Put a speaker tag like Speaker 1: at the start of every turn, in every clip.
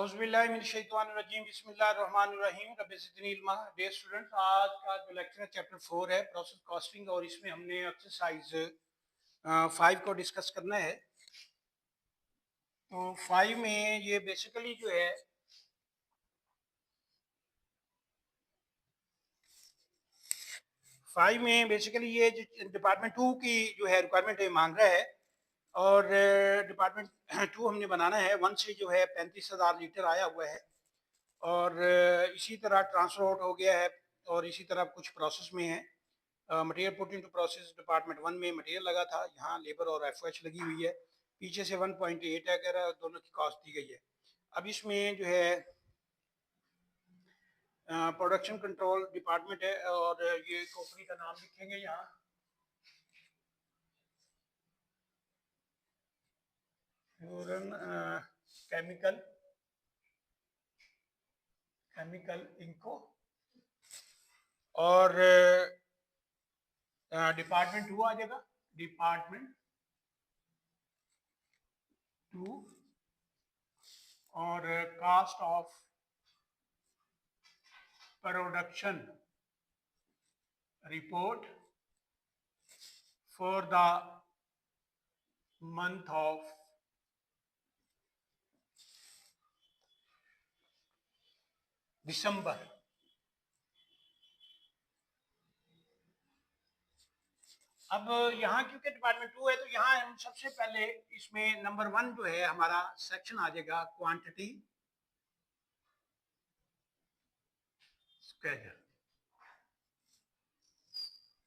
Speaker 1: औज़ुबिल्लाहिमिनश्शैतानिर्रजीम बिस्मिल्लाहिर्रहमानिर्रहीम rabbi ज़िदनी इल्मा। Dear student, आज का जो लेक्चर है चैप्टर 4 है प्रोसेस कॉस्टिंग, और इसमें हमने एक्सरसाइज 5 को डिस्कस करना है। तो 5 में ये बेसिकली जो है ये जो डिपार्टमेंट 2 की जो है रिक्वायरमेंट है मांग रहा है, और डिपार्टमेंट 2 हमने बनाना है। 1 से जो है 35,000 लीटर आया हुआ है, और इसी तरह ट्रांसफर आउट हो गया है, और इसी तरह कुछ प्रोसेस में है। Material put into process department 1 में मटेरियल लगा था, यहाँ लेबर और एफओएच लगी हुई है। पीछे से 1.8 है, कह रहा है दोनों की कॉस्ट दी गई है। अब इसमें जो है प्रोडक्शन कंट्रोल डिपार्टमेंट है, और ये कंपनी का नाम लिखेंगे यहाँ, केमिकल इंको, और डिपार्टमेंट 2 आ जाएगा, डिपार्टमेंट 2, और cost of production report for the month of December. अब यहाँ क्योंकि डिपार्टमेंट 2 है, तो यहाँ हम सबसे पहले इसमें नंबर 1 जो है हमारा सेक्शन आ जाएगा क्वांटिटी स्केड्यूल।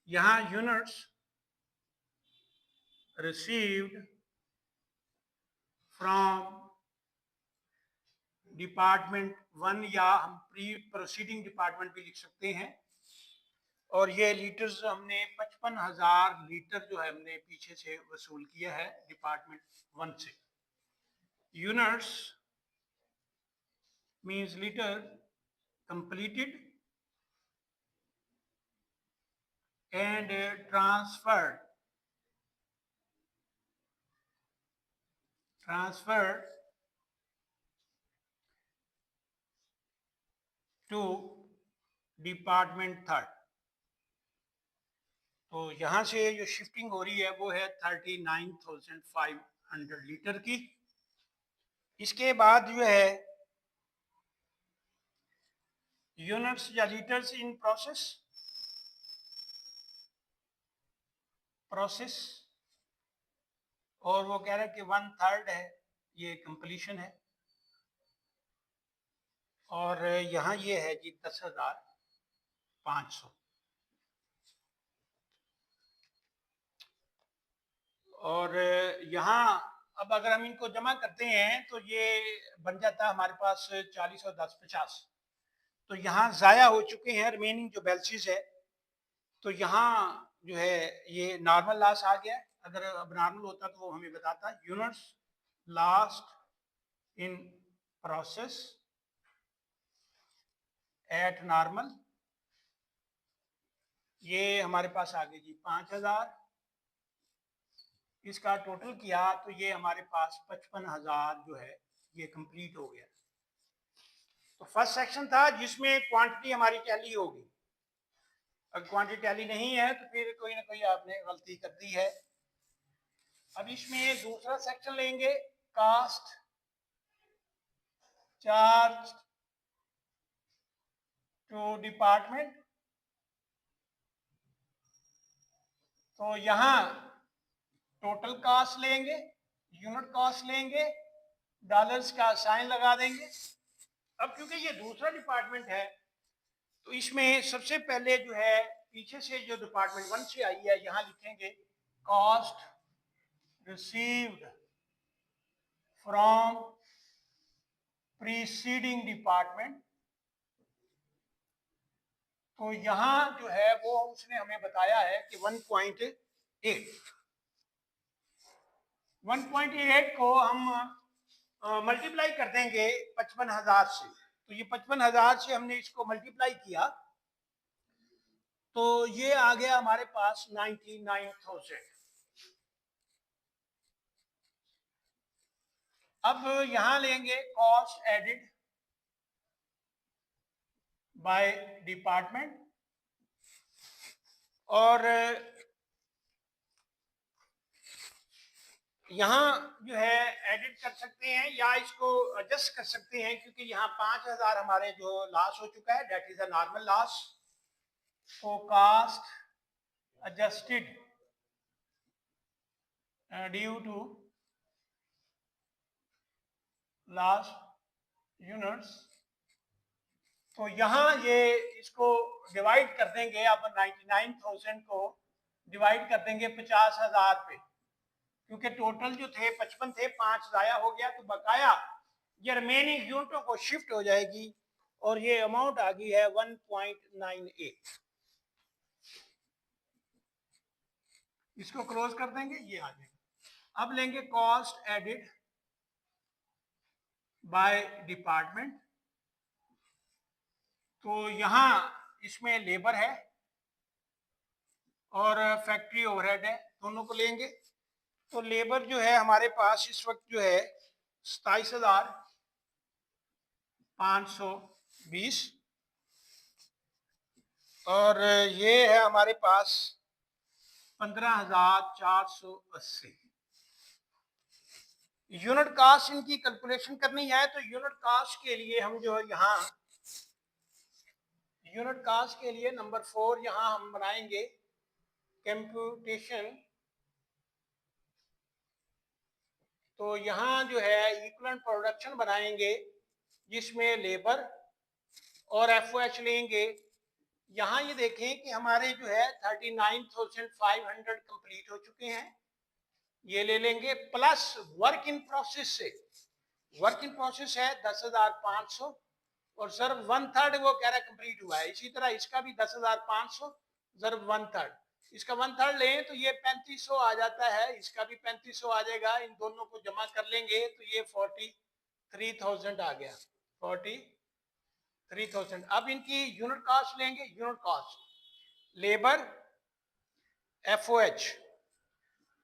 Speaker 1: यहाँ यूनिट्स रिसीव्ड फ्रॉम डिपार्टमेंट 1, या हम प्री प्रोसीडिंग डिपार्टमेंट भी लिख सकते हैं। और ये लीटर्स हमने 55,000 लीटर जो है हमने पीछे से वसूल किया है डिपार्टमेंट 1 से। Units means litre completed and transferred to department 3। तो यहाँ से जो शिफ्टिंग हो रही है वो है 39,500 लीटर की। इसके बाद जो है यूनिट्स या लीटर्स इन प्रोसेस, और वो कह रहे हैं कि 1/3 है, ये कंप्लीशन है। और यहाँ ये है जी 10,500। और यहाँ अब अगर हम इनको जमा करते हैं तो ये बन जाता है हमारे पास 40 और 10 50। तो यहाँ ज़ाया हो चुके हैं रिमेनिंग जो बैलेंसेस है। तो यहाँ जो है ये नॉर्मल लॉस आ गया। अगर अब नॉर्मल होता तो वो हमें बताता। Units lost in process at normal, ये हमारे पास आ गई जी 5,000। इसका टोटल किया तो ये हमारे पास 55,000 जो है ये कंप्लीट हो गया। तो फर्स्ट सेक्शन था जिसमें क्वांटिटी हमारी टैली होगी। अगर क्वांटिटी टैली नहीं है तो फिर कोई ना कोई आपने गलती कर दी है। अब इसमें दूसरा सेक्शन लेंगे, कास्ट चार्ज टू डिपार्टमेंट। तो यहाँ टोटल कास्ट लेंगे, यूनिट कास्ट लेंगे, डॉलर्स का साइन लगा देंगे। अब क्योंकि ये दूसरा डिपार्टमेंट है तो इसमें सबसे पहले जो है पीछे से जो डिपार्टमेंट 1 से आई है यहाँ लिखेंगे cost received from preceding department. तो यहाँ जो है वो उसने हमें बताया है कि 1.8 को हम मल्टीप्लाई कर देंगे 55,000 से। तो ये 55,000 से हमने इसको मल्टीप्लाई किया तो ये आ गया हमारे पास 99,000। अब यहां लेंगे कॉस्ट एडिड बाय डिपार्टमेंट और यहाँ जो है एडिट कर सकते हैं या इसको एडजस्ट कर सकते हैं, क्योंकि यहाँ 5,000 हमारे जो लॉस हो चुका है, that is a normal loss. तो cost adjusted due to loss units, तो यहाँ ये इसको डिवाइड कर देंगे। अब 99,000 को डिवाइड कर देंगे 50,000 पे, क्योंकि टोटल जो थे 55 थे, 5 जाया हो गया, तो बकाया ये रिमेनिंग यूनिटों को शिफ्ट हो जाएगी और ये अमाउंट आ गई है 1.98। इसको क्लोज कर देंगे, ये आ जाएगा। अब लेंगे कॉस्ट एडिड बाय डिपार्टमेंट, तो यहां इसमें लेबर है और फैक्ट्री ओवरहेड है, दोनों को लेंगे। तो लेबर जो है हमारे पास इस वक्त जो है 27,520 और ये है हमारे पास 15,480। यूनिट कास्ट इनकी कैलकुलेशन करनी है, तो यूनिट कास्ट के लिए हम जो यहाँ यूनिट कास्ट के लिए नंबर 4 यहाँ हम बनाएंगे कंप्यूटेशन। तो यहाँ जो है इक्विवेलेंट प्रोडक्शन बनाएंगे जिसमें लेबर और एफओएच लेंगे। यहाँ ये देखें कि हमारे जो है 39,500 कंप्लीट हो चुके हैं, ये ले लेंगे, प्लस वर्क इन प्रोसेस से, वर्क इन प्रोसेस है 10,500 और जर्ब 1/3 वो कह रहा है कंप्लीट हुआ है। इसी तरह इसका भी 10,500 जर्ब 1/3, इसका 1/3 लें तो ये 3500 आ जाता है, इसका भी 3500 आ जाएगा। इन दोनों को जमा कर लेंगे तो ये 43,000 आ गया, 43,000। अब इनकी यूनिट कॉस्ट लेंगे, यूनिट कॉस्ट लेबर एफओएच,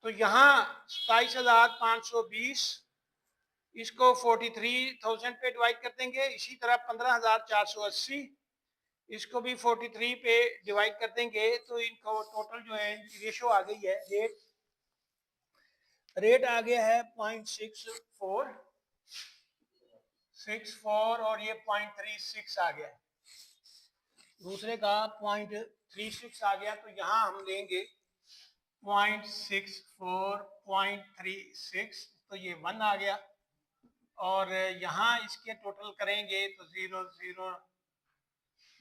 Speaker 1: तो यहाँ 27,520 इसको 43,000 पे डिवाइड कर देंगे। इसी तरह 15,480 इसको भी 43 पे डिवाइड कर देंगे, तो इनको टोटल जो है इनकी रेशो आ गई है, रेट आ गया है 0.64 और ये 0.36 आ गया, दूसरे का 0.36 आ गया। तो यहाँ हम लेंगे 0.64 0.36, तो ये 1 आ गया और यहाँ इसके टोटल करेंगे तो 0 0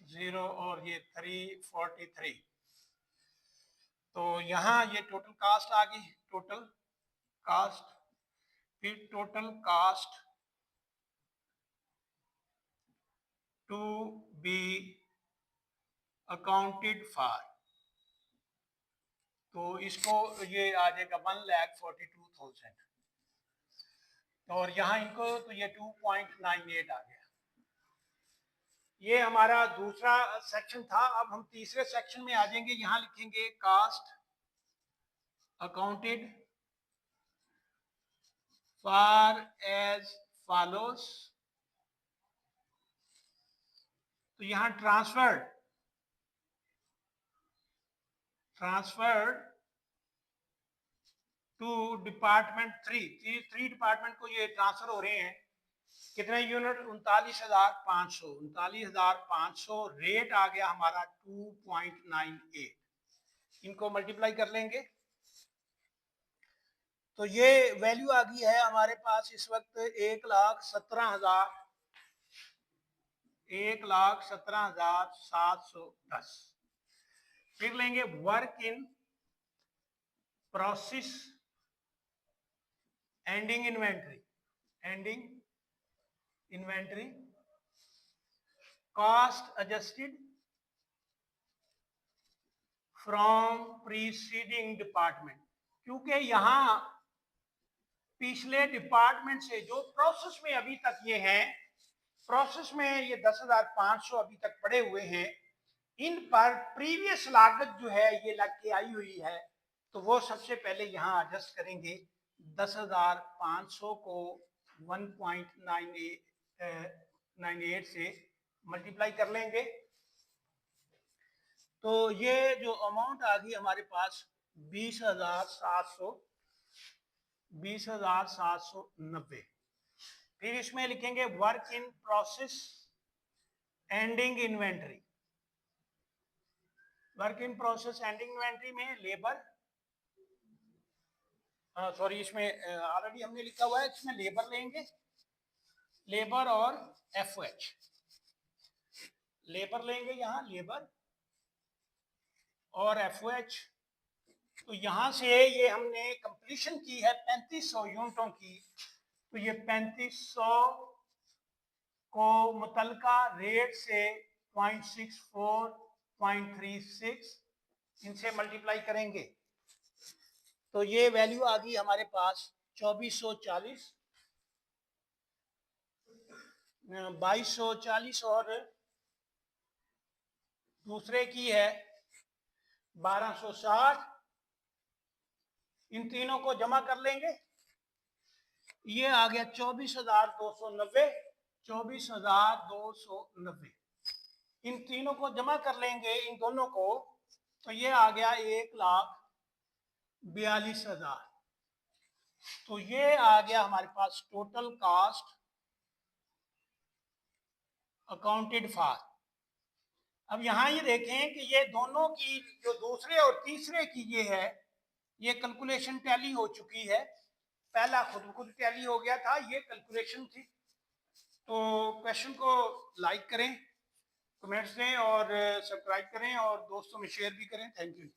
Speaker 1: 0 और ये 343, तो यहाँ ये टोटल कास्ट आ गई, टोटल कास्ट। फिर total cost to be accounted for, तो इसको ये आ जाएगा 1,42,000 और यहाँ इनको तो ये 2.98 आ गया। ये हमारा दूसरा सेक्शन था। अब हम तीसरे सेक्शन में आ जाएंगे। यहाँ लिखेंगे cost accounted for as follows, तो यहाँ ट्रांसफर्ड टू डिपार्टमेंट 3 डिपार्टमेंट को ये ट्रांसफर हो रहे हैं। कितने यूनिट? 39,500, 39,500। रेट आ गया हमारा 2.98, इनको मल्टीप्लाई कर लेंगे तो ये वैल्यू आ गई है हमारे पास इस वक्त 1,17,710। फिर लेंगे work in process ending inventory cost adjusted from preceding department, क्योंकि यहां पिछले डिपार्टमेंट से जो प्रोसेस में अभी तक ये हैं, प्रोसेस में ये 10,500 अभी तक पड़े हुए हैं, इन पर प्रीवियस लागत जो है ये लग के आई हुई है, तो वो सबसे पहले यहाँ एडजस्ट करेंगे। 10,500 को 1.98 से मल्टीप्लाई कर लेंगे तो ये जो अमाउंट आ गई हमारे पास 20,790। फिर इसमें लिखेंगे work in process ending inventory. Work in process ending inventory में लेबर, सॉरी इसमें ऑलरेडी हमने लिखा हुआ है, इसमें लेबर लेंगे, लेबर और एफओएच। लेबर लेंगे यहाँ, लेबर और एफओएच। तो यहाँ से ये हमने कंप्लीशन की है 3500 यूनिटों की, तो ये 3500 को मुतलका रेट से 0.64 0.36 इनसे मल्टीप्लाई करेंगे तो ये वैल्यू आ गई हमारे पास 2440, 2240 और दूसरे की है 1260। इन तीनों को जमा कर लेंगे, ये आ गया 24,290। 24,290 इन तीनों को जमा कर लेंगे, इन दोनों को, तो ये आ गया 1,42,000। तो ये आ गया हमारे पास टोटल कास्ट अकाउंटेड फॉर। अब यहाँ ये देखें कि ये दोनों की जो दूसरे और तीसरे की ये है, ये कैलकुलेशन टैली हो चुकी है। पहला खुद टैली हो गया था, ये कैलकुलेशन थी। तो क्वेश्चन को लाइक करें, कमेंट्स दें और सब्सक्राइब करें और दोस्तों में शेयर भी करें। Thank you.